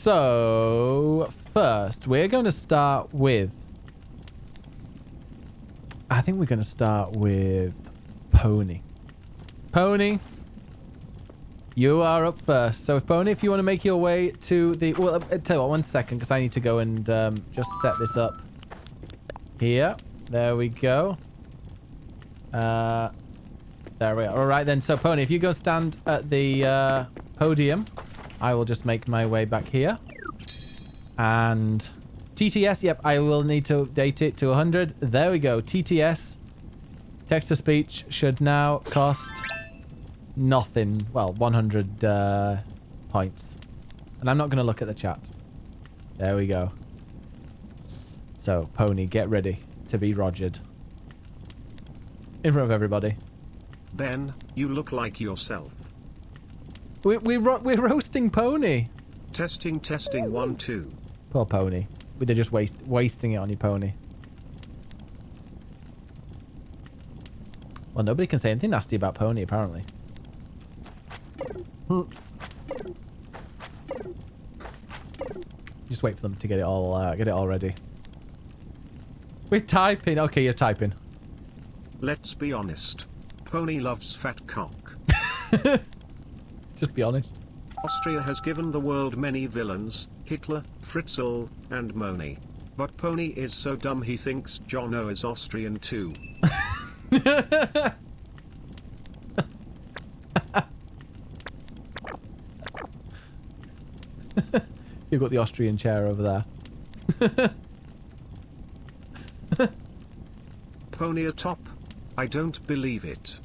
So, first, we're going to start with... I think we're going to start with Pony. Pony, you are up first. So, Pony, if you want to make your way to the... Well, I'll tell you what, 1 second, because I need to go and just set this up. Here. There we go. There we are. All right, then. So, Pony, if you go stand at the podium, I will just make my way back here. And TTS, yep, I will need to update it to 100. There we go. TTS, text-to-speech, should now cost nothing. Well, 100 points. And I'm not going to look at the chat. There we go. So, Pony, get ready to be rogered. In front of everybody. Ben, you look like yourself. We're roasting Pony. Testing, 1, 2. Poor Pony. They're just wasting it on you, Pony. Well, nobody can say anything nasty about Pony, apparently. Just wait for them to get it all ready. We're typing. Okay, you're typing. Let's be honest. Pony loves fat cock. Just be honest. Austria has given the world many villains, Hitler, Fritzl, and Moni. But Pony is so dumb he thinks Jono is Austrian too. You've got the Austrian chair over there. Pony atop? I don't believe it.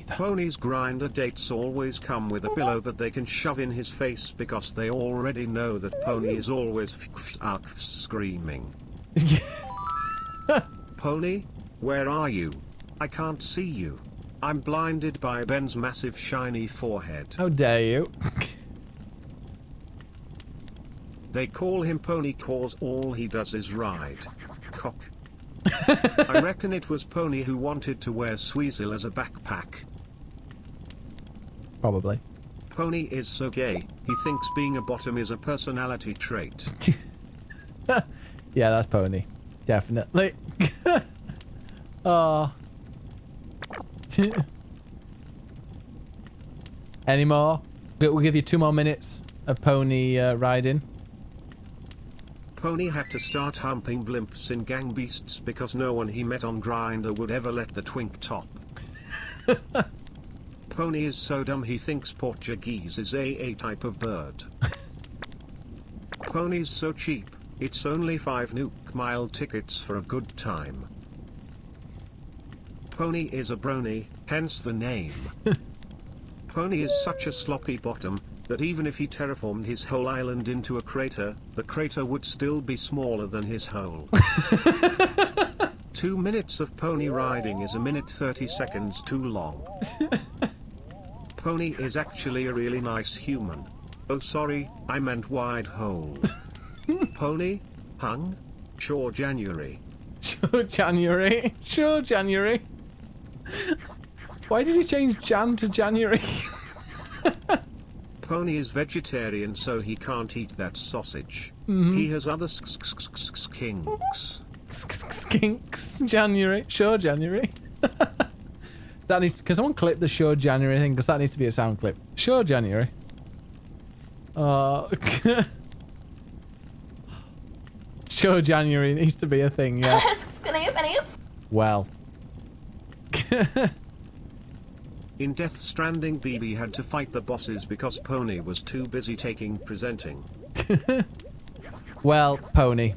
Pony's grinder dates always come with a pillow that they can shove in his face because they already know that Pony is always out screaming. Pony, where are you? I can't see you. I'm blinded by Ben's massive shiny forehead. How dare you? They call him Pony cause all he does is ride. Cock. I reckon it was Pony who wanted to wear Sweezel as a backpack. Probably. Pony is so gay, he thinks being a bottom is a personality trait. Yeah, that's Pony. Definitely. Oh. Any more? We'll give you 2 more minutes of Pony riding. Pony had to start humping blimps in Gang Beasts because no one he met on Grindr would ever let the twink top. Pony is so dumb he thinks Portuguese is a type of bird. Pony's so cheap, it's only 5 nuke mile tickets for a good time. Pony is a brony, hence the name. Pony is such a sloppy bottom, that even if he terraformed his whole island into a crater, the crater would still be smaller than his hole. 2 minutes of Pony riding is 1:30 seconds too long. Pony is actually a really nice human. Oh sorry, I meant wide hole. Pony? Hung? Sure January. Sure January. Sure January. Why did he change Jan to January? Pony is vegetarian so he can't eat that sausage. He has other kinks. Skinks. January. Sure January. That needs... Can someone clip the Sure January thing? Because that needs to be a sound clip. Sure January. Sure January needs to be a thing, yeah. Well. In Death Stranding, BB had to fight the bosses because Pony was too busy presenting. Well, Pony.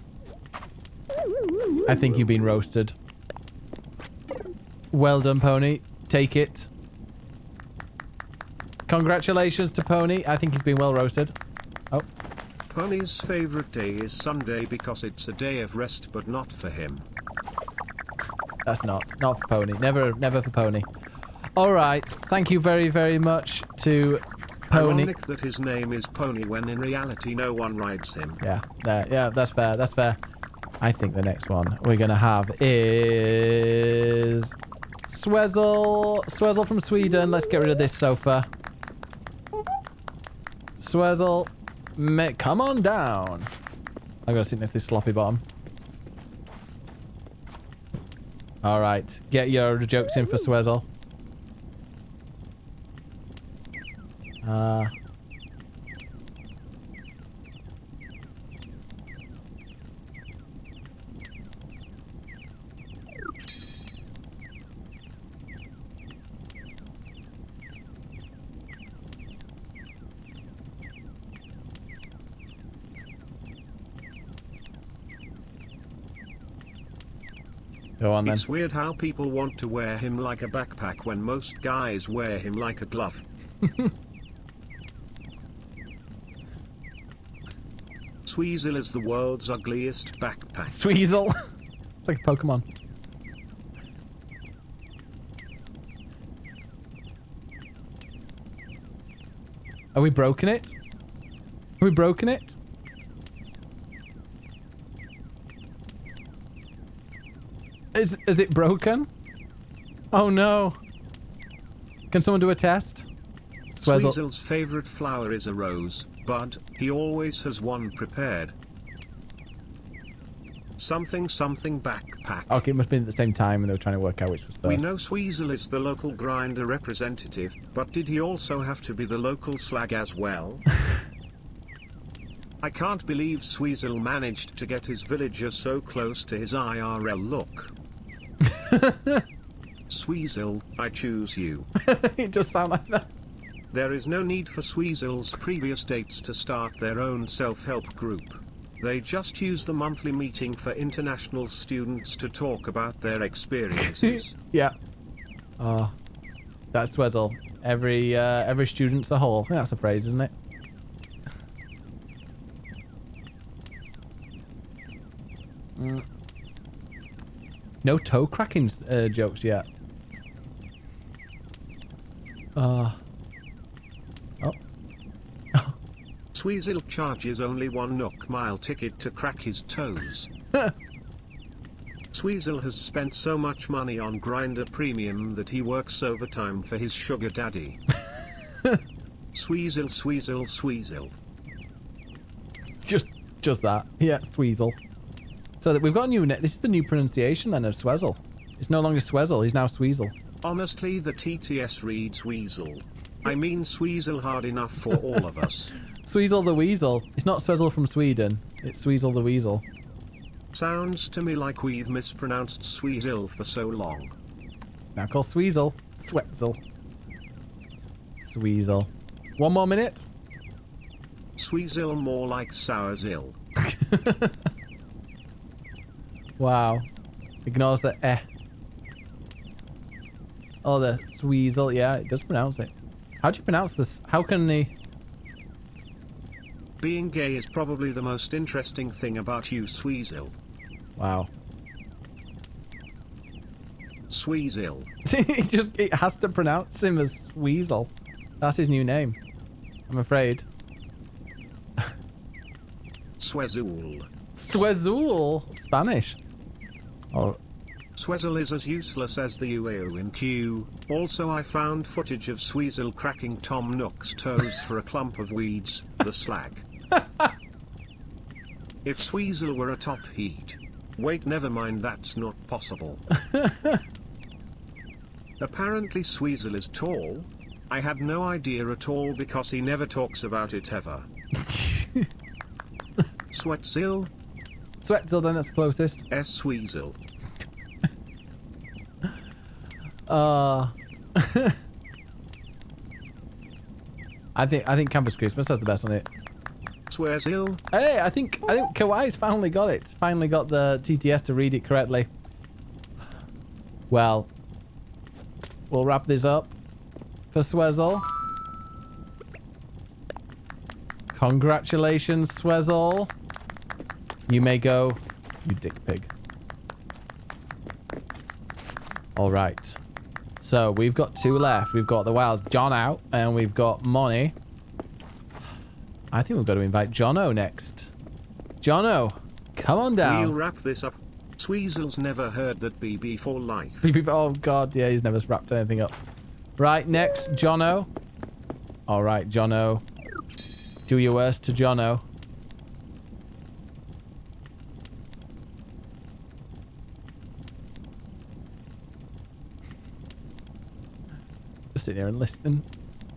I think you've been roasted. Well done, Pony. Take it. Congratulations to Pony. I think he's been well roasted. Oh. Pony's favorite day is Sunday because it's a day of rest, but not for him. That's not for Pony. Never for Pony. All right. Thank you very, very much to Pony. Ironic that his name is Pony when in reality no one rides him. Yeah. Yeah, that's fair. That's fair. I think the next one we're going to have is Swezel. Swezel from Sweden. Let's get rid of this sofa. Swezel, Come on down. I gotta sit next to this sloppy bottom. All right, get your jokes in for Swezzle. Go on then. It's weird how people want to wear him like a backpack when most guys wear him like a glove. Sweezel is the world's ugliest backpack. Sweezel. It's like a Pokemon. Are we broken it? Are we broken it? Is it broken? Oh no. Can someone do a test? Sweezel's favorite flower is a rose, but he always has one prepared. Something backpack. Okay, it must have been at the same time when they were trying to work out which was first. We know Sweezel is the local grinder representative, but did he also have to be the local slag as well? I can't believe Sweezel managed to get his villager so close to his IRL look. Sweezel, I choose you. It does sound like that. There is no need for Sweezel's previous dates to start their own self-help group. They just use the monthly meeting for international students to talk about their experiences. Yeah. Oh, that's Swezzle. Every student's a whole. I think that's a phrase, isn't it? No toe cracking jokes yet. Oh. Sweezel charges only 1 Nook Mile ticket to crack his toes. Sweezel has spent so much money on Grindr Premium that he works overtime for his sugar daddy. Sweezel, Sweezel, Sweezel. Just that. Yeah, Sweezel. So that we've got a new... This is the new pronunciation then of Swezzle. It's no longer Swezzle, he's now Sweezel. Honestly, the TTS reads Weasel. I mean Sweezel hard enough for all of us. Sweezel the Weasel. It's not Swezzle from Sweden. It's Sweezel the Weasel. Sounds to me like we've mispronounced Sweezel for so long. Now called Sweezel. Sweatzel. Sweezel. 1 more minute. Sweezel more like Sourzill. Wow. Ignores the eh. Oh, the Sweezel. Yeah, it does pronounce it. How do you pronounce this? How can the... Being gay is probably the most interesting thing about you, Sweezel. Wow. Sweezel. It has to pronounce him as Weasel. That's his new name. I'm afraid. Swezool. Swezool. Spanish. Oh. Swezel is as useless as the UAO in Q. Also, I found footage of Sweezel cracking Tom Nook's toes for a clump of weeds, the slag. If Sweezel were a top heat. Wait, never mind, that's not possible. Apparently Sweezel is tall. I had no idea at all because he never talks about it ever. Sweatzil? Sweatzil, then that's the closest. Sweezel. I think Campus Christmas has the best on it. Swearzil. Hey, I think Kawaii's finally got it. Finally got the TTS to read it correctly. Well, we'll wrap this up for Swezzle. Congratulations, Swezzle. You may go, you dick pig. All right. So we've got 2 left. We've got the Wilds John out, and we've got Money. I think we've got to invite Jono next. Jono, come on down. We'll wrap this up. Sweezel's never heard that BB for life. Oh god, yeah, he's never wrapped anything up. Right, next, Jono. All right, Jono. Do your worst to Jono. Just sitting here and listening.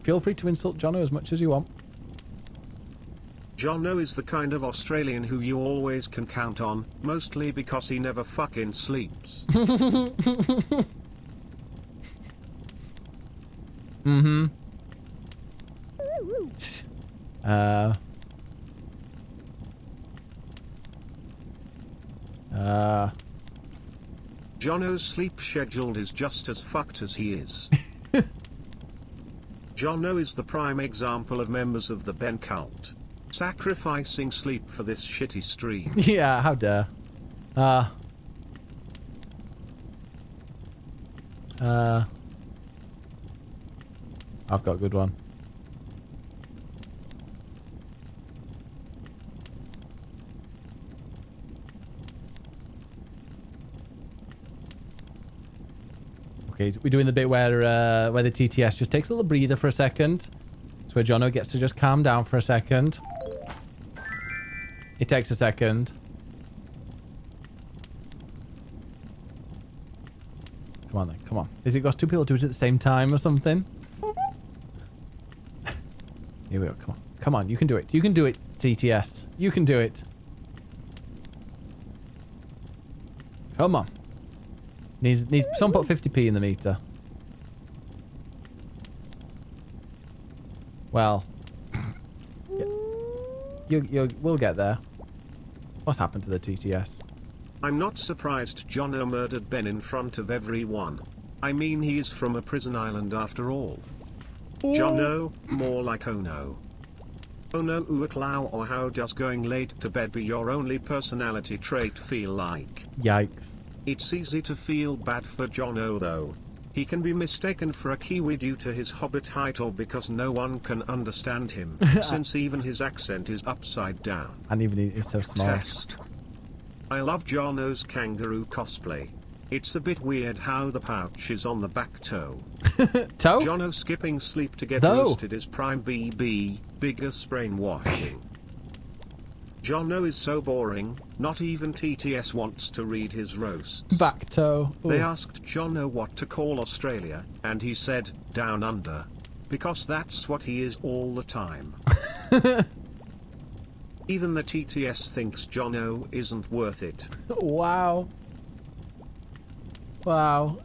Feel free to insult Jono as much as you want. Jono is the kind of Australian who you always can count on, mostly because he never fucking sleeps. Mm-hmm. Jono's sleep schedule is just as fucked as he is. Jono is the prime example of members of the Ben cult. Sacrificing sleep for this shitty stream. Yeah, how dare. I've got a good one. Okay, we're doing the bit where the TTS just takes a little breather for a second. It's where Jono gets to just calm down for a second. It takes a second. Come on then, come on. Is it got two people do it at the same time or something? Here we go, come on. Come on, you can do it. You can do it, TTS. You can do it. Come on. Needs someone put 50p in the meter. Well. We'll get there. What's happened to the TTS? I'm not surprised Jono murdered Ben in front of everyone. I mean, he's from a prison island after all. Jono, more like Ono. Ono Uaklau, or how does going late to bed be your only personality trait feel like? Yikes. It's easy to feel bad for Jono though. He can be mistaken for a Kiwi due to his hobbit height or because no one can understand him, since even his accent is upside down. And even he's so small. Test. I love Jono's kangaroo cosplay. It's a bit weird how the pouch is on the back toe. Toe? Jono skipping sleep to get Toe. roasted is prime BB, Biggus brainwashing. Jono is so boring, not even TTS wants to read his roasts. Back toe. Ooh. They asked Jono what to call Australia, and he said, Down Under. Because that's what he is all the time. Even the TTS thinks Jono isn't worth it. Wow. Wow.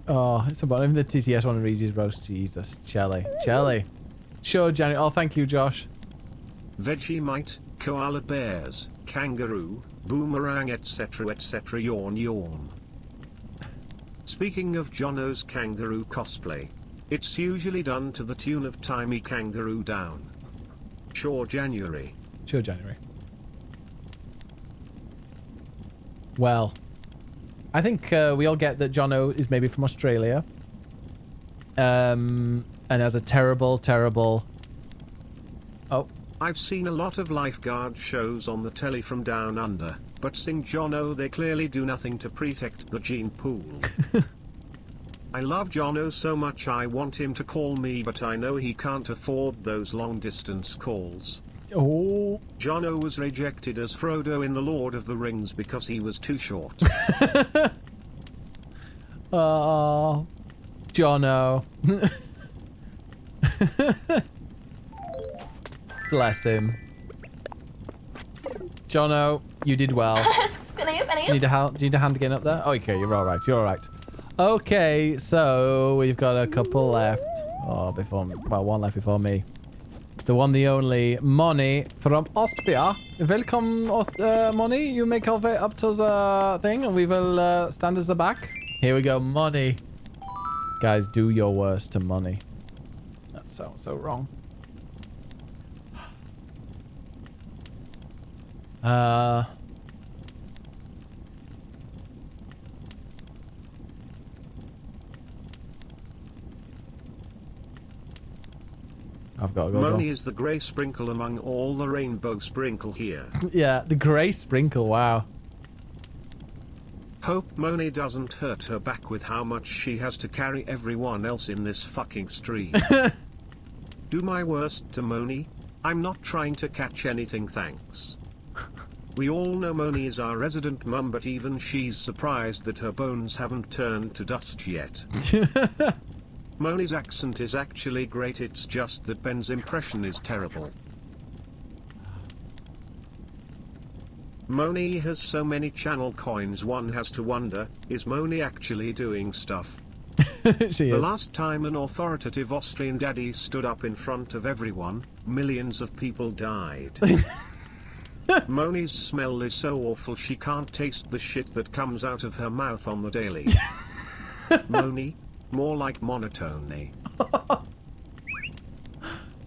Oh, it's about even the TTS want to read his roast. Jesus. Chelly. Sure, Janet. Oh, thank you, Josh. Vegemite, koala bears, kangaroo, boomerang, etc. etc. Yawn. Speaking of Jono's kangaroo cosplay, it's usually done to the tune of Tie Me Kangaroo Down. Sure, January. Well, I think we all get that Jono is maybe from Australia. And has a terrible... Oh. I've seen a lot of lifeguard shows on the telly from down under, but seeing Jono, they clearly do nothing to protect the gene pool. I love Jono so much I want him to call me, but I know he can't afford those long distance calls. Oh. Jono was rejected as Frodo in The Lord of the Rings because he was too short. Oh, Jono. Bless him. Jono, you did well. Do you need a hand getting up there? Okay, you're alright, Okay, so we've got a couple left. Oh, one left before me. The one, the only, Moni from Austria. Welcome, Moni. You make your way up to the thing and we will stand at the back. Here we go, Moni. Guys, do your worst to Moni. That sounds so wrong. I've got to go. Moni is the grey sprinkle among all the rainbow sprinkle here. Yeah, the grey sprinkle, wow. Hope Moni doesn't hurt her back with how much she has to carry everyone else in this fucking stream. Do my worst to Moni. I'm not trying to catch anything, thanks. We all know Moni is our resident mum, but even she's surprised that her bones haven't turned to dust yet. Moni's accent is actually great, it's just that Ben's impression is terrible. Moni has so many channel coins, one has to wonder, is Moni actually doing stuff? The last time an authoritative Austrian daddy stood up in front of everyone, millions of people died. Moni's smell is so awful she can't taste the shit that comes out of her mouth on the daily. Moni, more like monotony.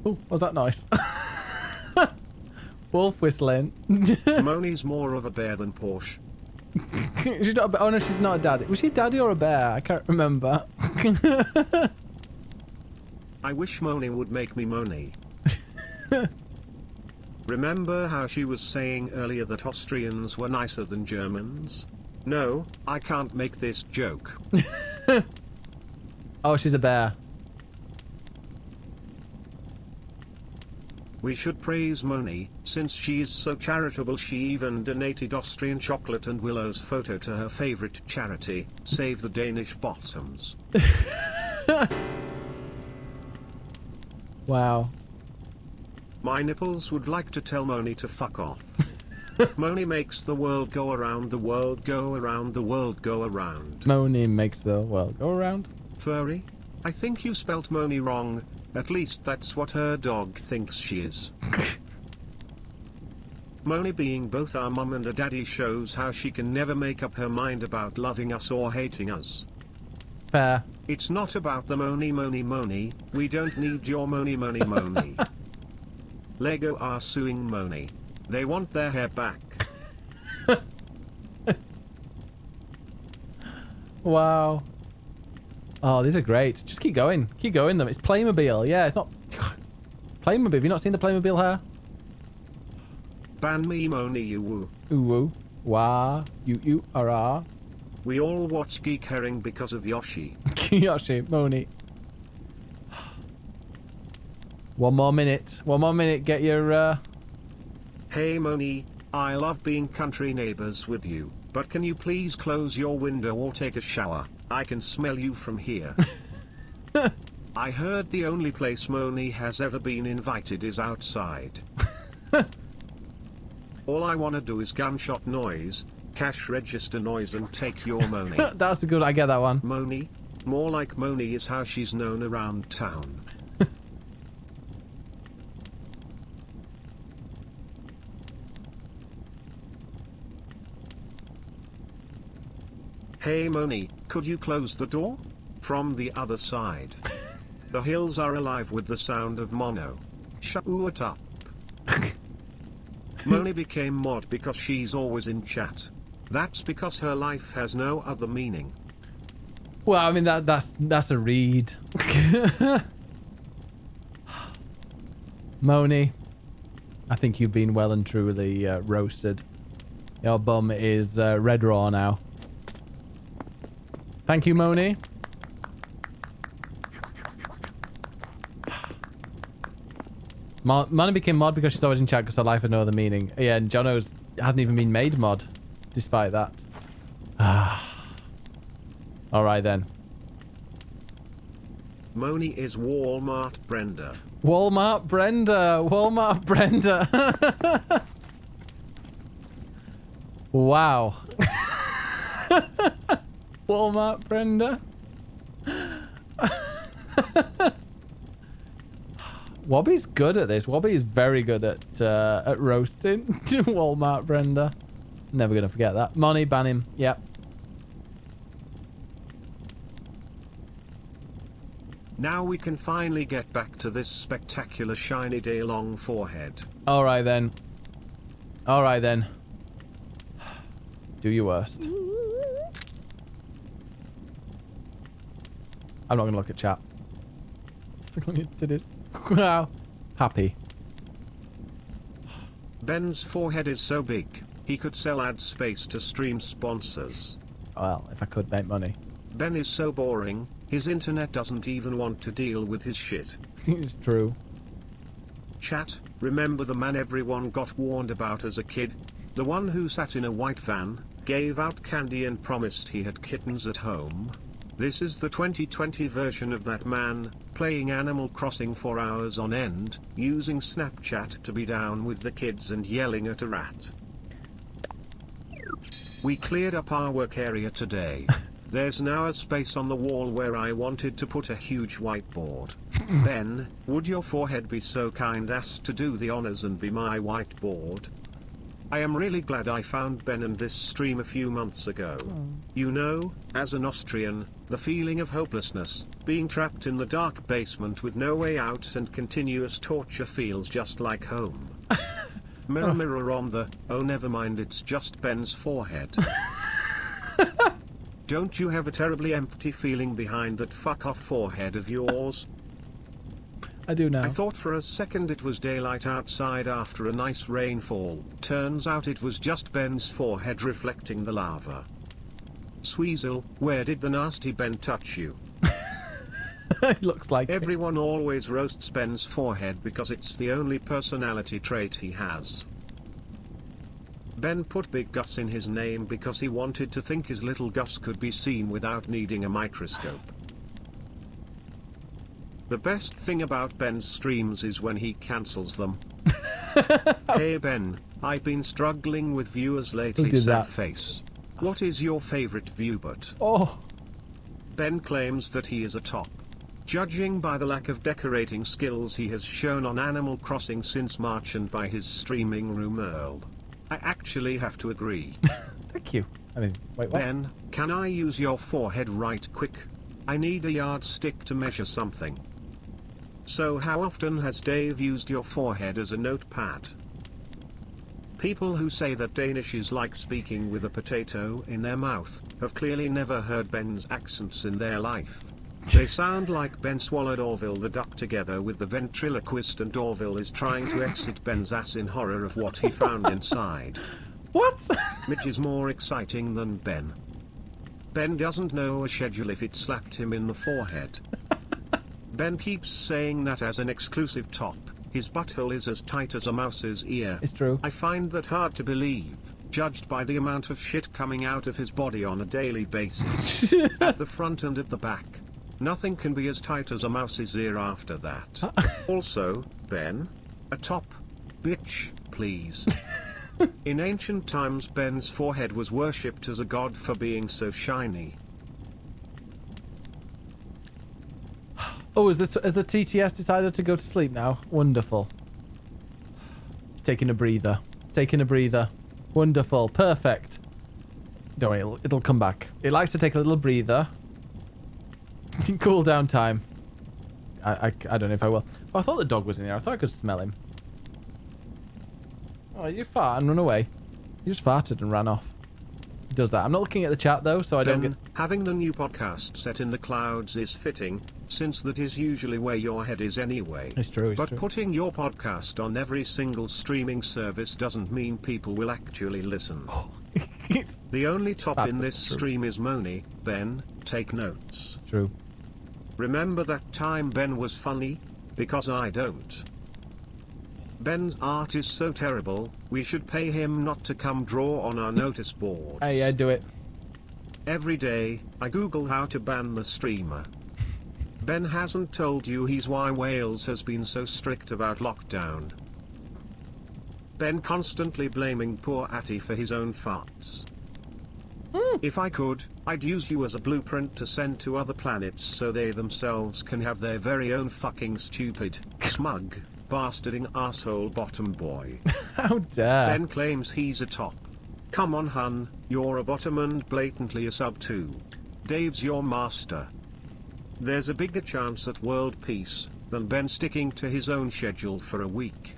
Oh, was that nice? Wolf whistling. Moni's more of a bear than Porsche. She's not oh no, she's not a daddy. Was she a daddy or a bear? I can't remember. I wish Moni would make me Moni. Remember how she was saying earlier that Austrians were nicer than Germans? No, I can't make this joke. Oh, she's a bear. We should praise Moni, since she is so charitable. She even donated Austrian chocolate and Willow's photo to her favorite charity, Save the Danish Bottoms. Wow. My nipples would like to tell Moni to fuck off. Moni makes the world go around, the world go around, the world go around. Moni makes the world go around. Furry? I think you spelt Moni wrong. At least that's what her dog thinks she is. Moni being both our mum and a daddy shows how she can never make up her mind about loving us or hating us. Fair. It's not about the Moni. We don't need your Moni. Lego are suing Moni. They want their hair back. Wow. Oh, these are great. Just keep going. Keep going them. It's Playmobil. Yeah, it's not... Playmobil. Have you not seen the Playmobil hair? Ban me Moni you woo. Ooh woo. Wah. You ara. We all watch Geek Herring because of Yoshi. Yoshi. Moni. One more minute. One more minute. Get your... Hey Moni, I love being country neighbors with you, but can you please close your window or take a shower? I can smell you from here. I heard the only place Moni has ever been invited is outside. All I want to do is gunshot noise, cash register noise, and take your Moni. That's a good... I get that one. Moni, more like Moni is how she's known around town. Hey Moni, could you close the door? From the other side. The hills are alive with the sound of mono. Shut it up. Moni became mod because she's always in chat. That's because her life has no other meaning. Well, I mean, that's a read. Moni, I think you've been well and truly roasted. Your bum is red raw now. Thank you, Moni. Moni became mod because she's always in chat because her life had no other meaning. Yeah, and Jono's hasn't even been made mod, despite that. All right, then. Moni is Walmart Brenda. Walmart Brenda. Walmart Brenda. Wow. Walmart Brenda. Wobby's good at this. Wobby is very good at roasting. Walmart Brenda. Never gonna forget that. Moni, ban him. Yep. Now we can finally get back to this spectacular shiny day-long forehead. All right then. All right then. Do your worst. I'm not gonna look at chat. Still on your titties. Wow. Happy. Ben's forehead is so big, he could sell ad space to stream sponsors. Well, if I could make money. Ben is so boring, his internet doesn't even want to deal with his shit. It's true. Chat, remember the man everyone got warned about as a kid? The one who sat in a white van, gave out candy and promised he had kittens at home? This is the 2020 version of that man, playing Animal Crossing for hours on end, using Snapchat to be down with the kids and yelling at a rat. We cleared up our work area today. There's now a space on the wall where I wanted to put a huge whiteboard. Ben, would your forehead be so kind as to do the honors and be my whiteboard? I am really glad I found Ben and this stream a few months ago. You know, as an Austrian, the feeling of hopelessness, being trapped in the dark basement with no way out and continuous torture feels just like home. Mirror mirror on the, oh never mind, it's just Ben's forehead. Don't you have a terribly empty feeling behind that fuck off forehead of yours? I do now. I thought for a second it was daylight outside after a nice rainfall. Turns out it was just Ben's forehead reflecting the lava. Sweezel, where did the nasty Ben touch you? It looks like everyone always roasts Ben's forehead because it's the only personality trait he has. Ben put Big Gus in his name because he wanted to think his little Gus could be seen without needing a microscope. The best thing about Ben's streams is when he cancels them. Hey Ben, I've been struggling with viewers lately, sad face. What is your favorite view but? Oh. Ben claims that he is a top. Judging by the lack of decorating skills he has shown on Animal Crossing since March and by his streaming room Earl. I actually have to agree. Thank you. I mean, wait, what? Ben, can I use your forehead right quick? I need a yardstick to measure something. So how often has Dave used your forehead as a notepad? People who say that Danish is like speaking with a potato in their mouth, have clearly never heard Ben's accents in their life. They sound like Ben swallowed Orville the duck together with the ventriloquist and Orville is trying to exit Ben's ass in horror of what he found inside. What? Mitch is more exciting than Ben. Ben doesn't know a schedule if it slapped him in the forehead. Ben keeps saying that as an exclusive top, his butthole is as tight as a mouse's ear. It's true. I find that hard to believe, judged by the amount of shit coming out of his body on a daily basis. At the front and at the back. Nothing can be as tight as a mouse's ear after that. Also, Ben, a top. Bitch, please. In ancient times Ben's forehead was worshipped as a god for being so shiny. Oh, has the TTS decided to go to sleep now? Wonderful. It's taking a breather. Taking a breather. Wonderful. Perfect. Don't worry, it'll come back. It likes to take a little breather. Cool down time. I don't know if I will. Oh, I thought the dog was in here. I thought I could smell him. Oh, you fart and run away. You just farted and ran off. He does that. I'm not looking at the chat though, so I don't get... Having the new podcast set in the clouds is fitting, since that is usually where your head is anyway. It's true, But putting your podcast on every single streaming service doesn't mean people will actually listen. The only top in this stream is Moni. Ben, take notes. It's true. Remember that time Ben was funny? Because I don't. Ben's art is so terrible, we should pay him not to come draw on our notice boards. Hey, I do it. Every day, I Google how to ban the streamer. Ben hasn't told you he's why Wales has been so strict about lockdown. Ben constantly blaming poor Atty for his own farts. If I could, I'd use you as a blueprint to send to other planets so they themselves can have their very own fucking stupid, smug, bastarding asshole bottom boy. How dare. Ben claims he's a top. Come on hun, you're a bottom and blatantly a sub too. Dave's your master. There's a bigger chance at world peace than Ben sticking to his own schedule for a week.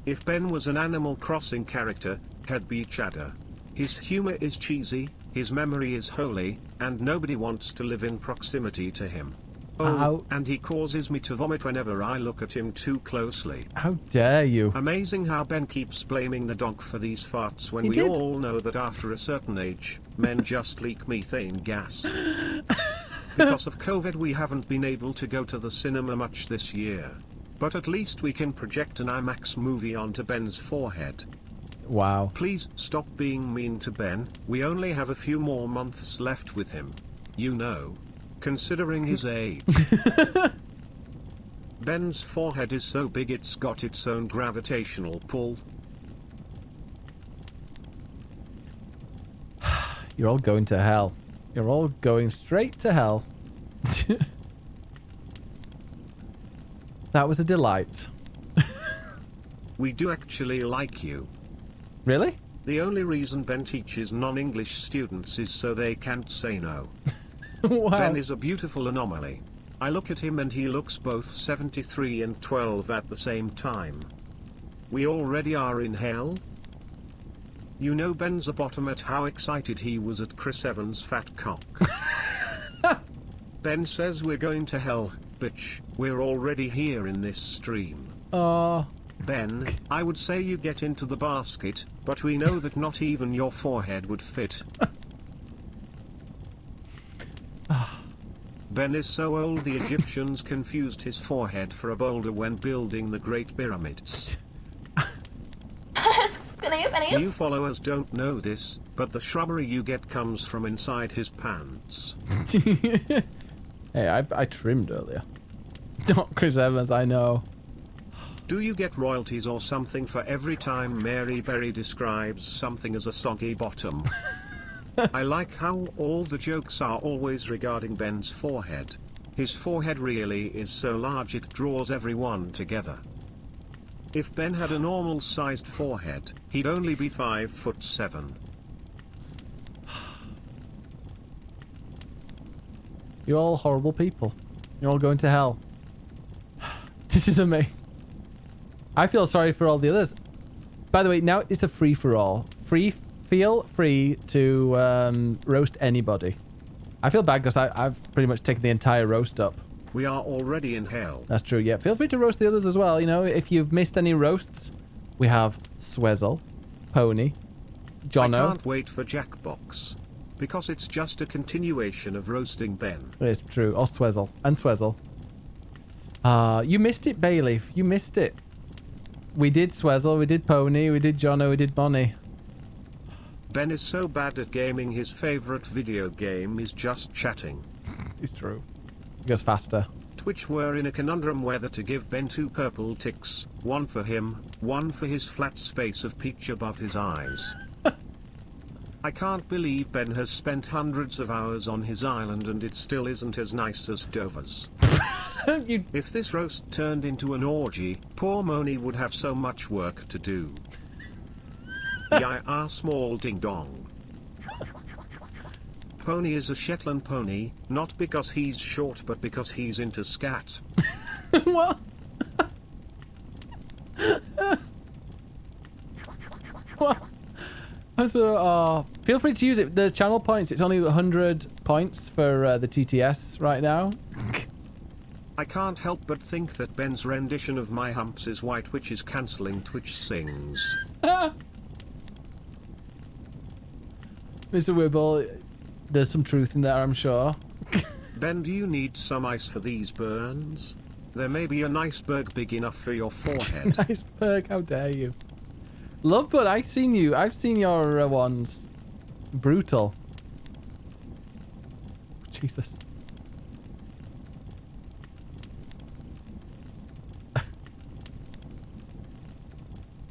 If Ben was an Animal Crossing character, he'd be Cheddar. His humor is cheesy, his memory is holy, and nobody wants to live in proximity to him. Oh, and he causes me to vomit whenever I look at him too closely. How dare you? Amazing how Ben keeps blaming the dog for these farts when we all know that after a certain age, men just leak methane gas. Because of COVID we haven't been able to go to the cinema much this year. But at least we can project an IMAX movie onto Ben's forehead. Wow. Please stop being mean to Ben, we only have a few more months left with him. You know, considering his age. Ben's forehead is so big it's got its own gravitational pull. You're all going to hell. You're all going straight to hell. That was a delight. We do actually like you. Really? The only reason Ben teaches non-English students is so they can't say no. Wow. Ben is a beautiful anomaly. I look at him and he looks both 73 and 12 at the same time. We already are in hell? You know Ben's a bottom at how excited he was at Chris Evans' fat cock. Ben says we're going to hell, bitch, we're already here in this stream. Ben, I would say you get into the basket, but we know that not even your forehead would fit. Ben is so old the Egyptians confused his forehead for a boulder when building the Great Pyramids. You followers don't know this, but the shrubbery you get comes from inside his pants. Hey, I trimmed earlier. Not Chris Evans, I know. Do you get royalties or something for every time Mary Berry describes something as a soggy bottom? I like how all the jokes are always regarding Ben's forehead. His forehead really is so large it draws everyone together. If Ben had a normal sized forehead, he'd only be 5'7". You're all horrible people. You're all going to hell. This is amazing. I feel sorry for all the others. By the way, now it's a free-for-all. Feel free to roast anybody. I feel bad because I've pretty much taken the entire roast up. We are already in hell. That's true, yeah. Feel free to roast the others as well. You know, if you've missed any roasts, we have Swezzle, Pony, Jono. I can't wait for Jackbox, because it's just a continuation of roasting Ben. It's true. Or Swezzle. And Swezzle. You missed it, Bayleaf. You missed it. We did Swezzle, we did Pony, we did Jono, we did Bonnie. Ben is so bad at gaming, his favorite video game is just chatting. It's true. It goes faster. Twitch were in a conundrum whether to give Ben 2 purple ticks, one for him, one for his flat space of peach above his eyes. I can't believe Ben has spent hundreds of hours on his island and it still isn't as nice as Dover's. If this roast turned into an orgy, poor Moni would have so much work to do. Yeah, small ding dong. Pony is a Shetland pony, not because he's short but because he's into scat. What? What? So, feel free to use it. The channel points, it's only 100 points for the TTS right now. I can't help but think that Ben's rendition of My Humps is white, which is cancelling Twitch sings. Mr. Wibble, there's some truth in there, I'm sure. Ben, do you need some ice for these burns? There may be an iceberg big enough for your forehead. Iceberg, how dare you. Lovebird, I've seen you. I've seen your ones. Brutal. Jesus.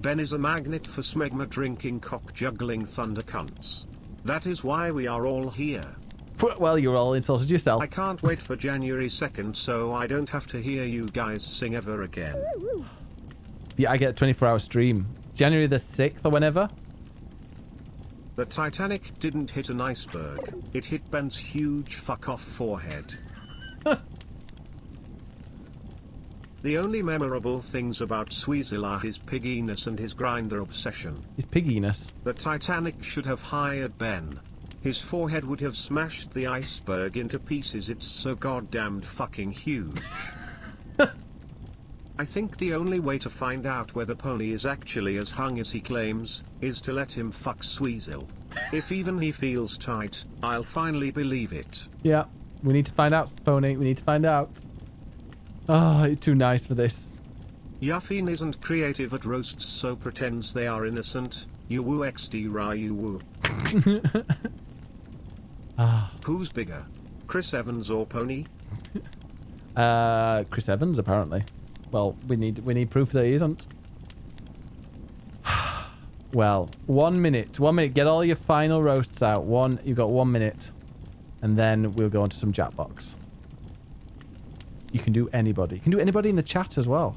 Ben is a magnet for smegma drinking cock juggling thunder cunts. That is why we are all here. Well, you're all insulted yourself. I can't wait for January 2nd so I don't have to hear you guys sing ever again. Yeah, I get a 24-hour stream. January the 6th or whenever. The Titanic didn't hit an iceberg. It hit Ben's huge fuck-off forehead. The only memorable things about Sweezel are his pigginess and his grinder obsession. His pigginess. The Titanic should have hired Ben. His forehead would have smashed the iceberg into pieces, it's so goddamned fucking huge. I think the only way to find out whether Pony is actually as hung as he claims, is to let him fuck Sweezel. If even he feels tight, I'll finally believe it. Yeah, we need to find out, Pony. We need to find out. Oh, you're too nice for this. Yuffin isn't creative at roasts, so pretends they are innocent. You woo XD ra you woo. Who's bigger, Chris Evans or Pony? Chris Evans, apparently. Well, we need proof that he isn't. Well, 1 minute. 1 minute. Get all your final roasts out. You've got 1 minute. And then we'll go into some chat box. You can do anybody. You can do anybody in the chat as well.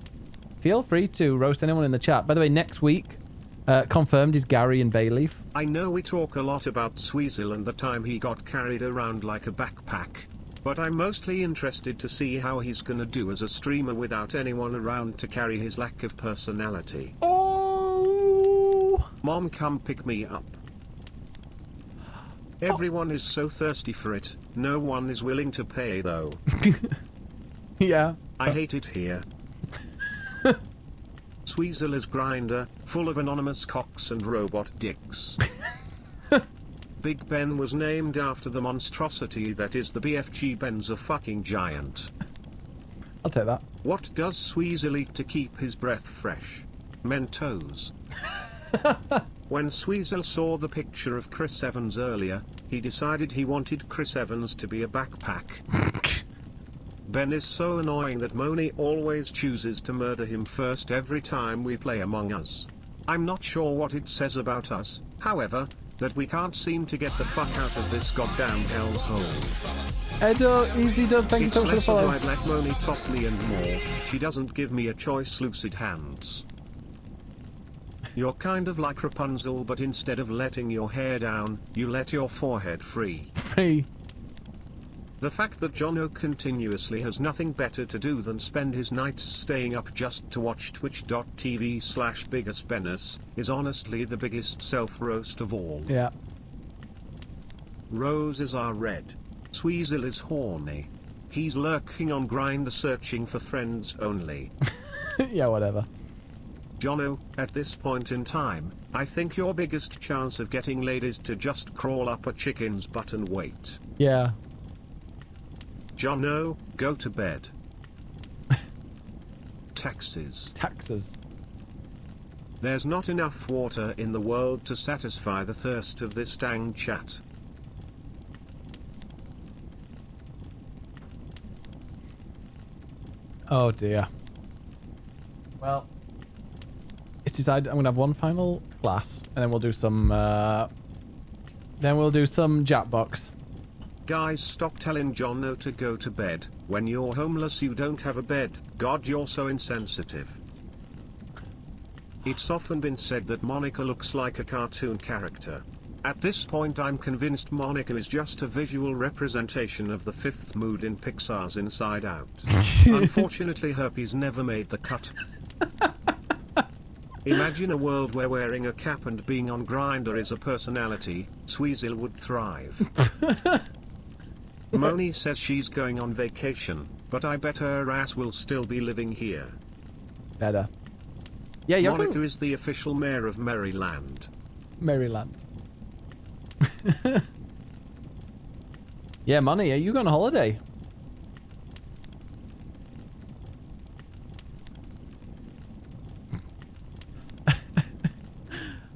Feel free to roast anyone in the chat. By the way, next week, confirmed is Gary and Bayleaf. I know we talk a lot about Sweezel and the time he got carried around like a backpack. But I'm mostly interested to see how he's gonna do as a streamer without anyone around to carry his lack of personality. Oh! Mom, come pick me up. Everyone is so thirsty for it. No one is willing to pay though. Yeah. I hate it here. Sweezel is grinder, full of anonymous cocks and robot dicks. Big Ben was named after the monstrosity that is the BFG. Ben's a fucking giant. I'll take that. What does Sweezel eat to keep his breath fresh? Mentos. When Sweezel saw the picture of Chris Evans earlier, he decided he wanted Chris Evans to be a backpack. Ben is so annoying that Moni always chooses to murder him first every time we play Among Us. I'm not sure what it says about us, however, that we can't seem to get the fuck out of this goddamn hellhole. Edo, easy dub, thank you so much for the follow. I'd let Moni top me and more. She doesn't give me a choice. Lucid hands. You're kind of like Rapunzel, but instead of letting your hair down, you let your forehead free. Free. The fact that Jono continuously has nothing better to do than spend his nights staying up just to watch twitch.tv/BiggusBennus is honestly the biggest self-roast of all. Yeah. Roses are red. Sweezel is horny. He's lurking on Grindr searching for friends only. Yeah, whatever. Jono, at this point in time, I think your biggest chance of getting laid is to just crawl up a chicken's butt and wait. Yeah. Jono, go to bed. Taxes. Taxes. There's not enough water in the world to satisfy the thirst of this dang chat. Oh dear. Well, it's decided I'm gonna have one final glass, and then we'll do some. Jackbox. Guys, stop telling Jono to go to bed. When you're homeless, you don't have a bed. God, you're so insensitive. It's often been said that Monica looks like a cartoon character. At this point, I'm convinced Monica is just a visual representation of the fifth mood in Pixar's Inside Out. Unfortunately, herpes never made the cut. Imagine a world where wearing a cap and being on Grindr is a personality. Sweezel would thrive. Moni says she's going on vacation, but I bet her ass will still be living here. Better. Yeah, you're Monica is the official mayor of Maryland. Maryland. Yeah, Money, are you going on holiday?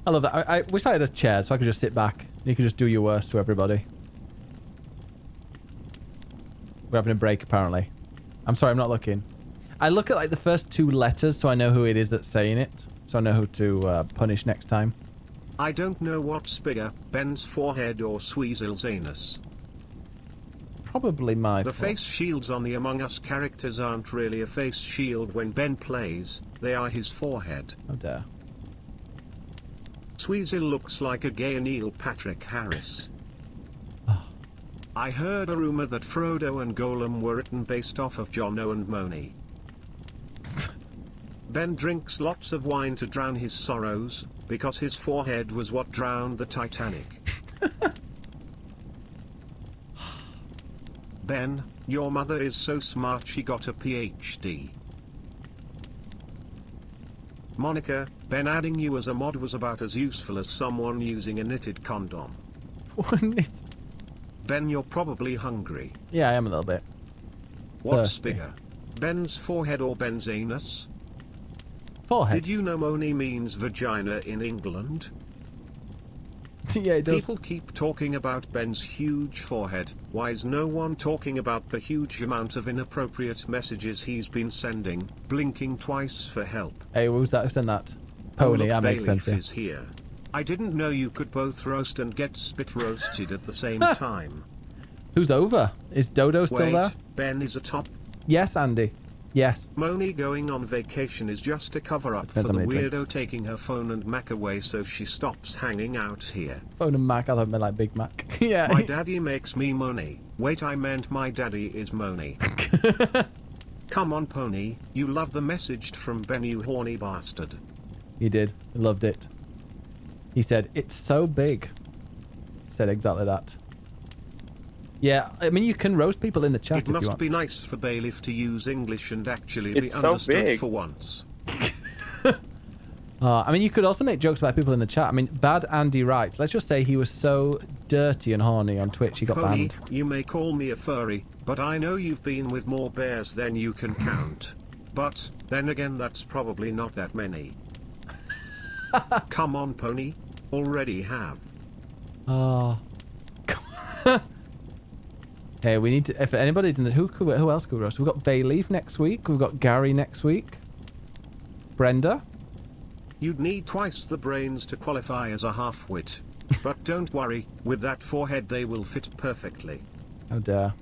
I love that. I wish I had a chair so I could just sit back. You could just do your worst to everybody. We're having a break, apparently. I'm sorry, I'm not looking. I look at like the first two letters so I know who it is that's saying it. So I know who to punish next time. I don't know what's bigger, Ben's forehead or Sweezel's anus. Probably my The fault. face shields on the Among Us characters aren't really a face shield when Ben plays, they are his forehead. Oh dear. Sweezel looks like a gay Neil Patrick Harris. I heard a rumor that Frodo and Golem were written based off of Jono and Moni. Ben drinks lots of wine to drown his sorrows, because his forehead was what drowned the Titanic. Ben, your mother is so smart she got a PhD. Monica, Ben adding you as a mod was about as useful as someone using a knitted condom. What knit? Ben, you're probably hungry. Yeah, I am a little bit. What's Thirsty. bigger? Ben's forehead or Ben's anus? Forehead. Did you know Moni means vagina in England? Yeah, it does. People keep talking about Ben's huge forehead. Why is no one talking about the huge amount of inappropriate messages he's been sending, blinking twice for help? Hey, who's that? Who sent that? Pony, Look, that makes Bayleaf sense, yeah. is here. I didn't know you could both roast and get spit roasted at the same time. Who's over? Is Dodo still Wait, there? Ben is atop. Yes, Andy. Yes. Moni going on vacation is just a cover-up for Depends the how many weirdo drinks. taking her phone and Mac away so she stops hanging out here. Phone and Mac. I thought it meant like Big Mac. Yeah. My daddy makes me money. Wait, I meant my daddy is Moni. Come on, Pony. You love the message from Ben, you horny bastard. He did. He loved it. He said, it's so big. Said exactly that. Yeah, I mean, you can roast people in the chat It if you must want. be nice for Bayleaf to use English and actually It's be so understood big. for once. I mean, you could also make jokes about people in the chat. I mean, bad Andy Wright. Let's just say he was so dirty and horny on Twitch, he got Pony, banned. you may call me a furry, but I know you've been with more bears than you can count. But, then again, that's probably not that many. Come on, Pony. Already have. Oh. Hey, we need to. If anybody didn't, who else could we roast? We've got Bayleaf next week. We've got Gary next week. Brenda. You'd need twice the brains to qualify as a half-wit. But don't worry, with that forehead they will fit perfectly. How dare.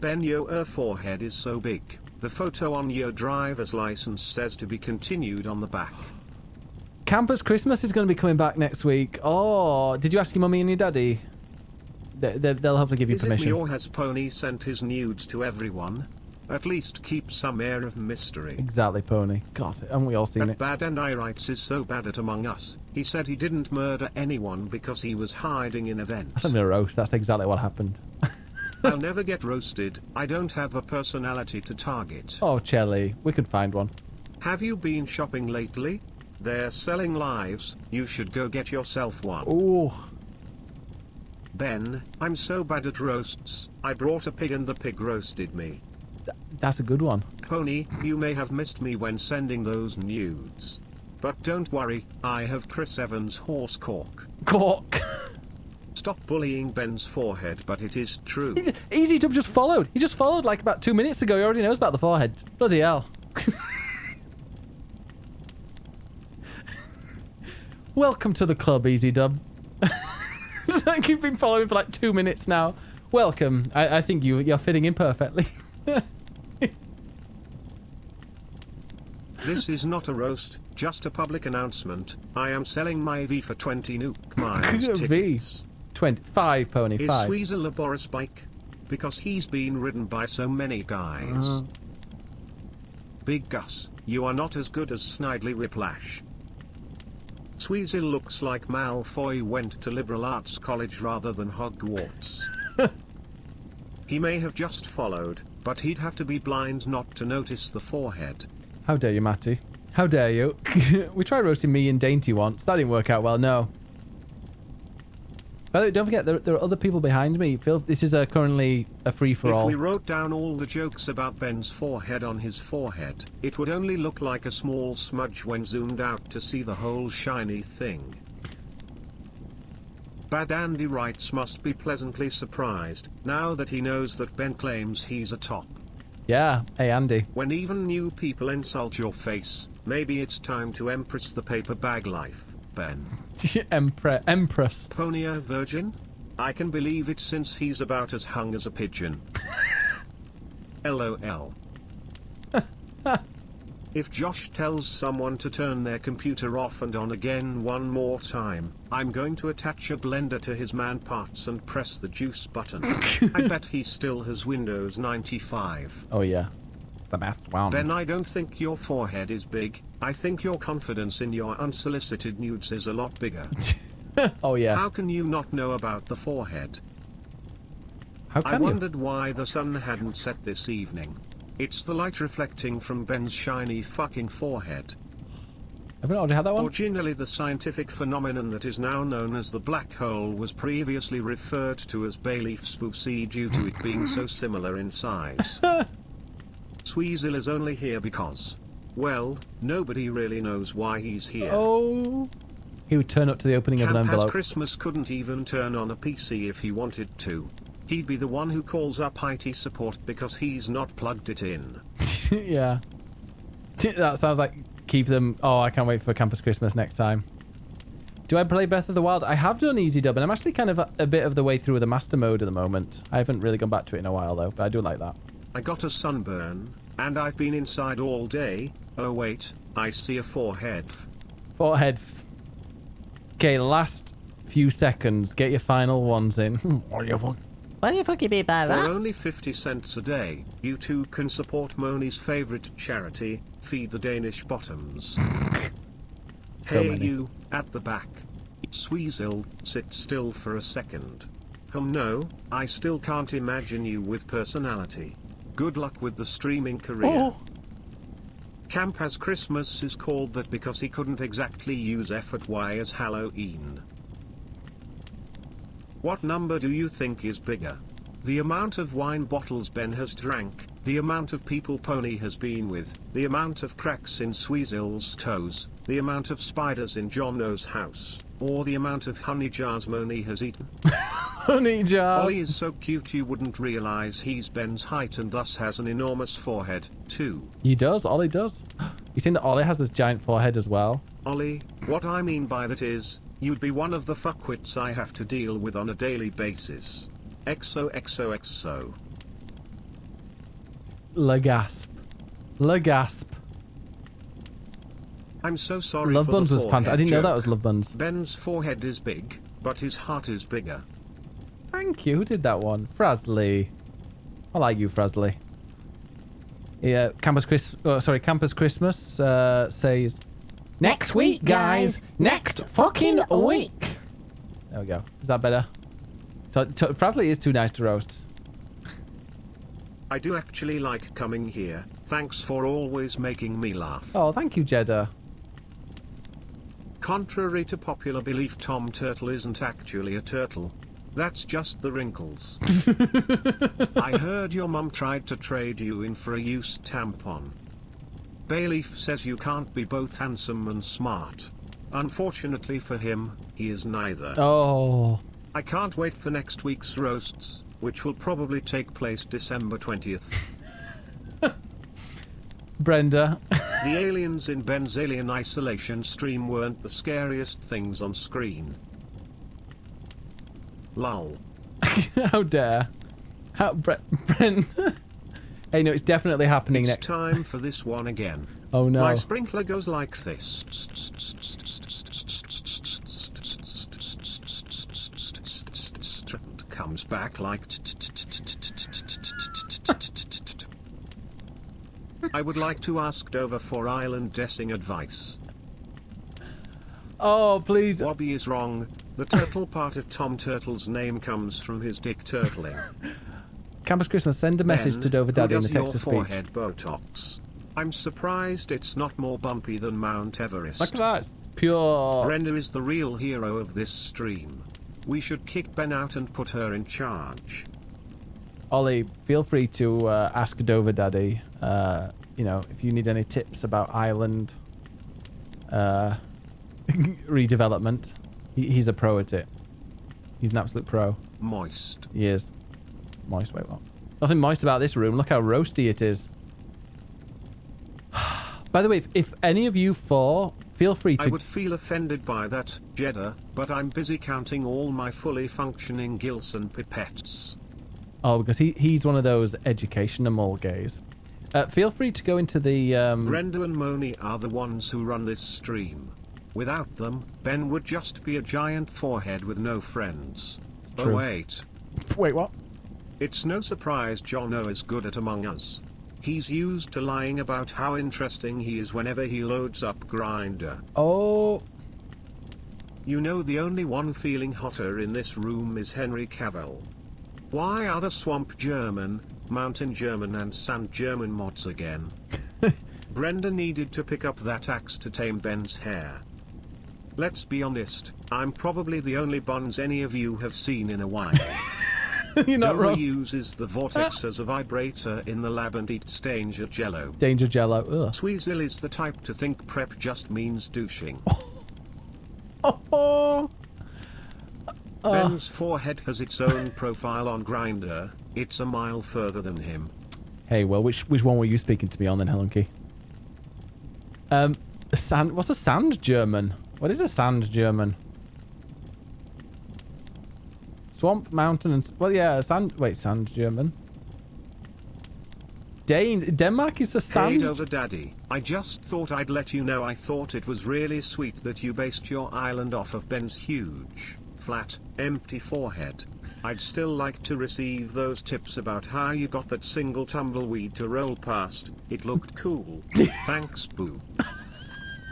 Ben, your forehead is so big. The photo on your driver's license says to be continued on the back. Campus Christmas is going to be coming back next week. Oh, did you ask your mummy and your daddy? They'll hopefully give you Is it permission. me or has Pony sent his nudes to everyone? At least keep some air of mystery. Exactly, Pony. God, haven't we all seen That it? bad and I writes is so bad at Among Us. He said he didn't murder anyone because he was hiding in events. That's a roast. That's exactly what happened. I'll never get roasted. I don't have a personality to target. Oh, Chelly. We could find one. Have you been shopping lately? They're selling lives. You should go get yourself one. Ooh. Ben, I'm so bad at roasts. I brought a pig and the pig roasted me. That's a good one. Pony, you may have missed me when sending those nudes. But don't worry, I have Chris Evans' horse cork. Cork. Stop bullying Ben's forehead, but it is true. Easy Dub just followed. He just followed like about 2 minutes ago. He already knows about the forehead. Bloody hell. Welcome to the club, Easy Dub. It's like you've been following for like 2 minutes now. Welcome. I think you're fitting in perfectly. This is not a roast, just a public announcement. I am selling my V for 20 Nuke Mines V. tickets. 25, Pony, Is 5. Sweezer a Boris bike? Because he's been ridden by so many guys. Big Gus, you are not as good as Snidely Whiplash. Sweezer looks like Malfoy went to liberal arts college rather than Hogwarts. He may have just followed, but he'd have to be blind not to notice the forehead. How dare you, Matty? How dare you? We tried roasting me and Dainty once. That didn't work out well, no. By the way, don't forget, there are other people behind me. Phil, this is currently a free-for-all. If we wrote down all the jokes about Ben's forehead on his forehead, it would only look like a small smudge when zoomed out to see the whole shiny thing. Bad Andy writes must be pleasantly surprised, now that he knows that Ben claims he's a top. Yeah. Hey, Andy. When even new people insult your face, maybe it's time to empress the paper bag life, Ben. Empress. Pony a virgin? I can believe it since he's about as hung as a pigeon. LOL. If Josh tells someone to turn their computer off and on again one more time, I'm going to attach a blender to his man parts and press the juice button. I bet he still has Windows 95. Oh, yeah. The best one. Ben, I don't think your forehead is big. I think your confidence in your unsolicited nudes is a lot bigger. Oh, yeah. How can you not know about the forehead? How I can you? wondered why the sun hadn't set this evening. It's the light reflecting from Ben's shiny fucking forehead. Haven't I already had that one? Originally, the scientific phenomenon that is now known as the black hole was previously referred to as Bayleaf Spoofsy due to it being so similar in size. Sweezel is only here because Well, nobody really knows why he's here. Oh. He would turn up to the opening of an Camp envelope. Has Christmas couldn't even turn on a PC if he wanted to. He'd be the one who calls up IT support because he's not plugged it in. Yeah. That sounds like keep them... Oh, I can't wait for Campus Christmas next time. Do I play Breath of the Wild? I have done easy dub, and I'm actually kind of a bit of the way through the master mode at the moment. I haven't really gone back to it in a while, though, but I do like that. I got a sunburn, and I've been inside all day. Oh wait, I see a forehead. Forehead. Okay, last few seconds. Get your final ones in. What do you fucking mean by For that? only 50 cents a day, you too can support Moni's favorite charity, Feed the Danish Bottoms. So Hey many. you, at the back. Sweezel, sit still for a second. No, I still can't imagine you with personality. Good luck with the streaming career. Oh. Camp Has Christmas is called that because he couldn't exactly use FY as Halloween. What number do you think is bigger? The amount of wine bottles Ben has drank, the amount of people Pony has been with, the amount of cracks in Sweezel's toes, the amount of spiders in Jono's house, or the amount of honey jars Moni has eaten? Honey jars. Ollie is so cute you wouldn't realize he's Ben's height and thus has an enormous forehead, too. He does. Ollie does. You seen that Ollie has this giant forehead as well? Ollie, what I mean by that is, you'd be one of the fuckwits I have to deal with on a daily basis. XOXOXO. Le gasp. Le gasp. I'm so sorry Love for Buns the was fantastic. I forehead didn't know that joke. was Love Buns. Ben's forehead is big, but his heart is bigger. Thank you. Who did that one? Frasley. I like you, Frasley. Yeah, Campus Christmas says next week, guys. Next fucking week. There we go. Is that better? Frasley is too nice to roast. I do actually like coming here. Thanks for always making me laugh. Oh, thank you, Jeddah. Contrary to popular belief, Tom Turtle isn't actually a turtle. That's just the wrinkles. I heard your mum tried to trade you in for a used tampon. Bayleaf says you can't be both handsome and smart. Unfortunately for him, he is neither. Oh. I can't wait for next week's roasts, which will probably take place December 20th. Brenda. The aliens in Ben's Alien Isolation stream weren't the scariest things on screen. Lol. How dare. How, Brent. Hey, no, it's definitely happening It's next. time for this one again. Oh, no. My sprinkler goes like this. And comes back like. I would like to ask Dover for island dressing advice. Oh, please. Wobby is wrong. The turtle part of Tom Turtle's name comes from his dick turtling. Campus Christmas, send a message to Dover Daddy in the text to speech. Forehead Botox? I'm surprised it's not more bumpy than Mount Everest. Look at that. It's pure. Brenda is the real hero of this stream. We should kick Ben out and put her in charge. Ollie, feel free to ask Dover Daddy, you know, if you need any tips about island redevelopment. He's a pro at it. He's an absolute pro. Moist. He is. Moist, wait, what? Nothing moist about this room. Look how roasty it is. By the way, if any of you four, feel free to... I would feel offended by that, Jeddah, but I'm busy counting all my fully functioning gills and pipettes. Oh, because he's one of those educational gays. Feel free to go into the... Brenda and Moni are the ones who run this stream. Without them, Ben would just be a giant forehead with no friends. true. Oh wait. Wait, what? It's no surprise Jono is good at Among Us. He's used to lying about how interesting he is whenever he loads up Grindr. Oh. You know the only one feeling hotter in this room is Henry Cavill. Why are the Swamp German, Mountain German and Sand German mods again? Brenda needed to pick up that axe to tame Ben's hair. Let's be honest, I'm probably the only buns any of you have seen in a while. You're not Dora wrong. uses the vortex as a vibrator in the lab and eats danger jello. Danger Jello. Ugh. Sweezel is the type to think prep just means douching. Oh. Ben's forehead has its own profile on Grindr. It's a mile further than him. Hey, well, which one were you speaking to me on then, Helunky? Sand. What's a sand German? What is a sand German? Swamp, mountain, and well, yeah, sand. Wait, sand German. Denmark is a sand. Hey over daddy, I just thought I'd let you know I thought it was really sweet that you based your island off of Ben's huge, flat, empty forehead. I'd still like to receive those tips about how you got that single tumbleweed to roll past. It looked cool. Thanks, boo.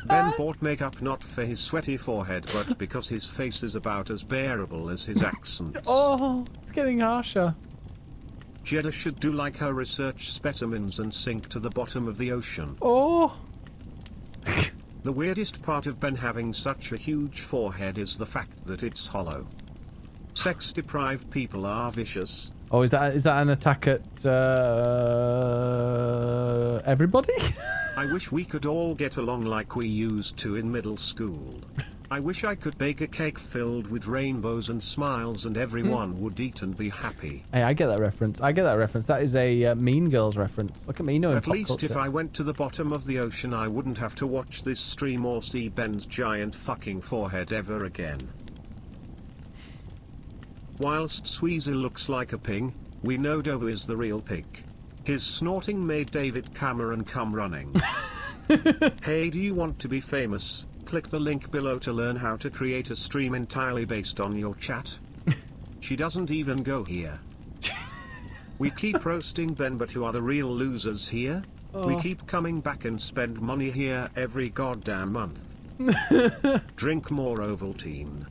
Ben bought makeup not for his sweaty forehead but because his face is about as bearable as his accents. Oh, it's getting harsher. Jeddah should do like her research specimens and sink to the bottom of the ocean. Oh. The weirdest part of Ben having such a huge forehead is the fact that it's hollow. Sex-deprived people are vicious. Oh, is that an attack at everybody? I wish we could all get along like we used to in middle school. I wish I could bake a cake filled with rainbows and smiles and everyone would eat and be happy. Hey, I get that reference. That is a Mean Girls reference. Look at me knowing At pop least culture. if I went to the bottom of the ocean I wouldn't have to watch this stream or see Ben's giant fucking forehead ever again. Whilst Sweezer looks like a pig, we know Dover is the real pig. His snorting made David Cameron come running. Hey, do you want to be famous? Click the link below to learn how to create a stream entirely based on your chat. She doesn't even go here. We keep roasting Ben, but who are the real losers here? Oh. We keep coming back and spend money here every goddamn month. Drink more Ovaltine.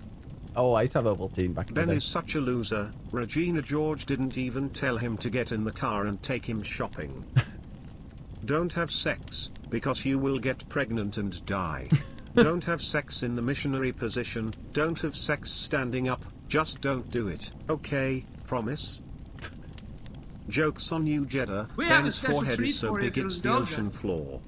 Oh, I used to have Ovaltine back in the Ben day. is such a loser. Regina George didn't even tell him to get in the car and take him shopping. Don't have sex, because you will get pregnant and die. Don't have sex in the missionary position. Don't have sex standing up. Just don't do it. Okay, promise? Joke's on you, Jeddah. We have a Ben's special forehead treat is so for you big if it's you'll the indulge ocean us. floor.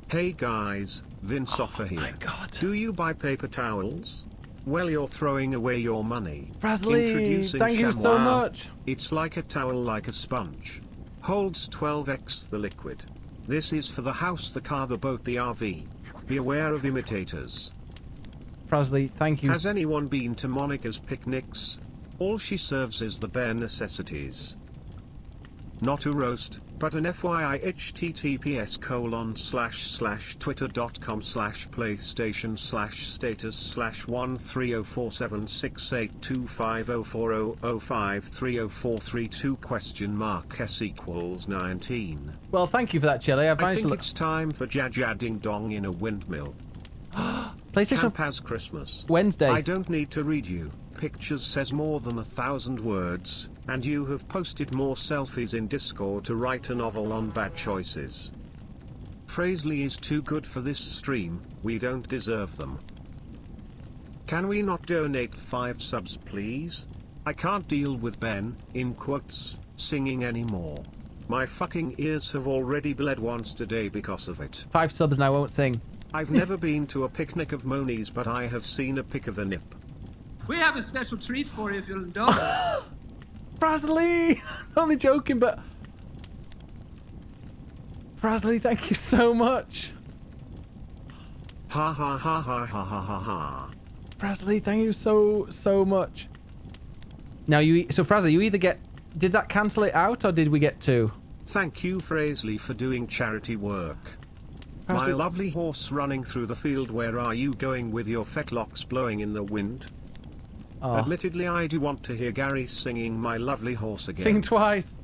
Hey guys, Vince Offer here. My God. Do you buy paper towels? Well, you're throwing away your money. Frasley, Introducing thank you so Chamois. much. It's like a towel, like a sponge. Holds 12x the liquid. This is for the house, the car, the boat, the RV. Be aware of imitators. Frasley, thank you. Has anyone been to Monica's picnics? All she serves is the bare necessities. Not a roast, but an FYI. https://twitter.com/playstation/13047682504032432 Well, thank you for that, Chile. I've I managed think to it's time for Jaja Ding Dong in a windmill. PlayStation Camp has Christmas. Wednesday. I don't need to read you. Pictures says more than 1,000 words, and you have posted more selfies in Discord to write a novel on bad choices. Frasley is too good for this stream, we don't deserve them. Can we not donate 5 subs please? I can't deal with Ben, in quotes, singing anymore. My fucking ears have already bled once today because of it. 5 subs and I won't sing. I've never been to a picnic of Moni's, but I have seen a pic of a nip. We have a special treat for you if you'll indulge us. Frasley! Only joking, but... Frasley, thank you so much. Ha ha ha ha ha ha ha ha. Frasley, thank you so much. Now, so Frasley, you either get... Did that cancel it out, or did we get 2? Thank you, Frasley, for doing charity work. My Frasley- lovely horse running through the field, where are you going with your fetlocks blowing in the wind? Oh. Admittedly, I do want to hear Gary singing My Lovely Horse again. Sing twice.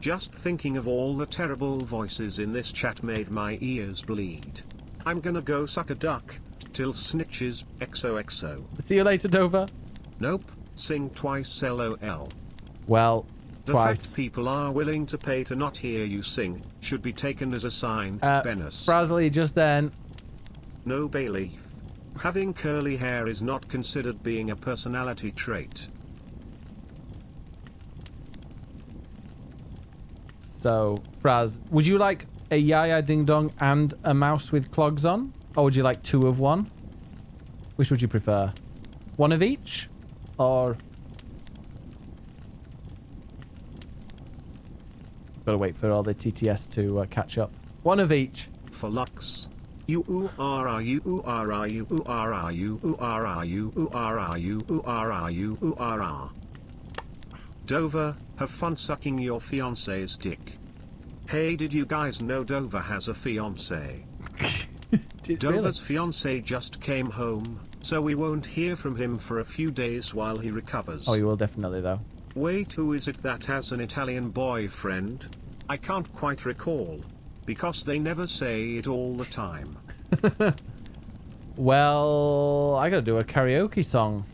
Just thinking of all the terrible voices in this chat made my ears bleed. I'm gonna go suck a duck, till snitches, XOXO. See you later, Dover. Nope, sing twice LOL. Well, The twice. fact people are willing to pay to not hear you sing, should be taken as a sign, Bennus. Frasley, just then. No Bailey. Having curly hair is not considered being a personality trait. So, Fraz, would you like a Yaya Ding Dong and a mouse with clogs on? Or would you like 2 of one? Which would you prefer? 1 of each? Or... Gotta wait for all the TTS to catch up. 1 of each. For Lux. U-U-R-R-U-U-R-R-U-U-R-R-U-U-R-R-U-U-R-R. Dover, have fun sucking your fiance's dick. Hey, did you guys know Dover has a fiance? Dover's fiance just came home, so we won't hear from him for a few days while he recovers. Oh, you will definitely, though. Wait, who is it that has an Italian boyfriend? I can't quite recall. Because they never say it all the time. Well, I gotta do a karaoke song.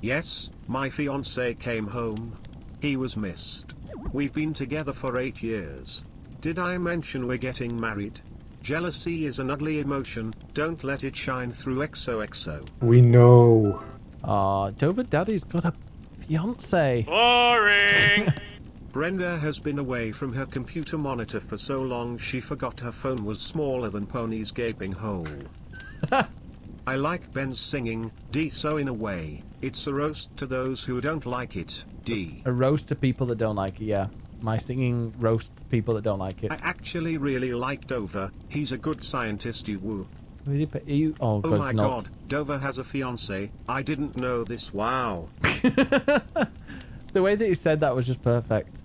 Yes, my fiancé came home. He was missed. We've been together for 8 years. Did I mention we're getting married? Jealousy is an ugly emotion, don't let it shine through XOXO. We know. Aw, Dover Daddy's got a fiance. Boring! Brenda has been away from her computer monitor for so long she forgot her phone was smaller than Pony's gaping hole. I like Ben's singing, D, so in a way, it's a roast to those who don't like it, D. A roast to people that don't like it, yeah. My singing roasts people that don't like it. I actually really like Dover, he's a good scientist, you woo. Oh, Oh my god, Dover has a fiance, I didn't know this, wow. The way that you said that was just perfect.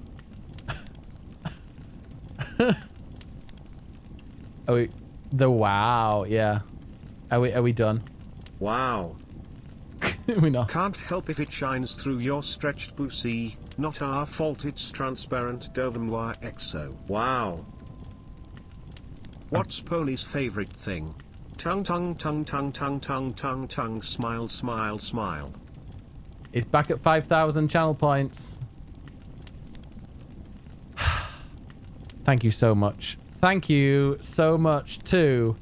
Wow, yeah. Are we done? Wow. We not. Can't help if it shines through your stretched pussy, not our fault it's transparent Dover Noir EXO. Wow. What's Pony's favorite thing? Tongue tongue tongue tongue tongue tongue tongue tongue smile smile smile. It's back at 5,000 channel points. Thank you so much. Thank you so much to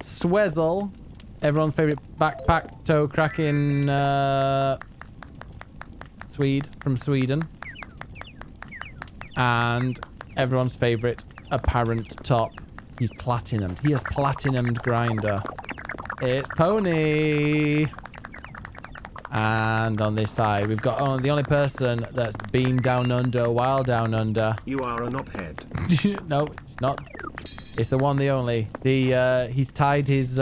Swezzle, everyone's favorite backpack toe cracking Swede from Sweden, and everyone's favorite apparent top. He's platinumed. He has platinumed Grinder. It's Pony. And on this side, we've got the only person that's been down under while down under. You are an uphead. No, it's not. It's the one, the only. He's tied his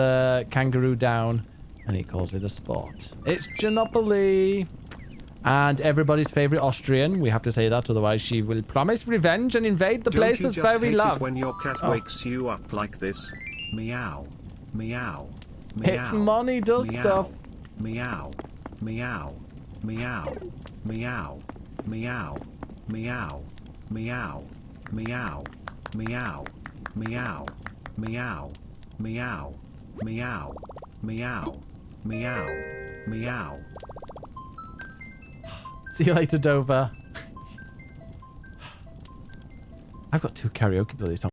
kangaroo down, and he calls it a sport. It's Genopoly. And everybody's favorite Austrian. We have to say that, otherwise she will promise revenge and invade the places where we love. When your cat wakes you up like this? Meow, meow, meow. It's money does meow, stuff. Meow, meow, meow, meow, meow, meow, meow, meow, meow, meow, meow, meow, meow, meow, meow, meow. See you later, Dover. I've got 2 karaoke bloody songs.